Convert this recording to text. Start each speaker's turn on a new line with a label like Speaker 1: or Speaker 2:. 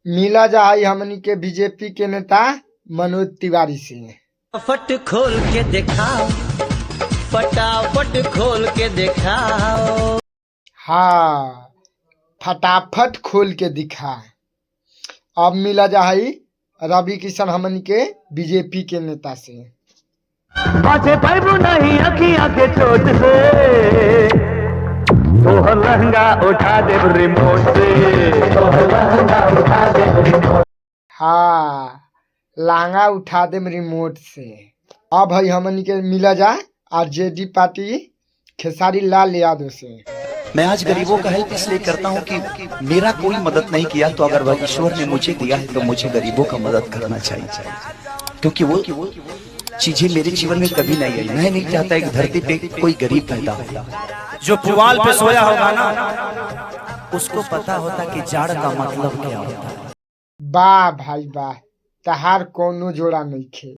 Speaker 1: मिला जाए हमनी के बीजेपी के नेता मनोज तिवारी से।
Speaker 2: फट खोल के दिखाओ, फटाफट खोल के दिखाओ।
Speaker 1: हाँ, फटाफट खोल के दिखा। अब मिला जाए रवि किशन हमनी के बीजेपी के नेता से।
Speaker 3: बाजे पाइबू नहीं अखियां के चोट से, तोहर लहंगा उठा दे रिमोट से, तोहर लहंगा उठा दे रिमोट।
Speaker 1: हाँ, लांगा उठा दे रिमोट से। अब है हमनी के मिला जा आरजेडी पार्टी खेसारी लाल यादव से।
Speaker 4: मैं आज गरीबों का हेल्प इसलिए करता हूँ कि मेरा कोई मदद नहीं किया, तो अगर वह ईश्वर ने मुझे दिया है तो मुझे गरीबों का मदद करना चाहिए, क्योंकि वो चीजें मेरे जीवन में कभी नहीं आई। मैं नहीं चाहता एक धरती पे कोई गरीब पैदा हो।
Speaker 5: जो पुआल पे सोया होगा ना, उसको पता होता कि जाड़ का मतलब क्या होता है।
Speaker 1: वाह भाई वाह, तहार कोनो जोड़ा नहीं खे।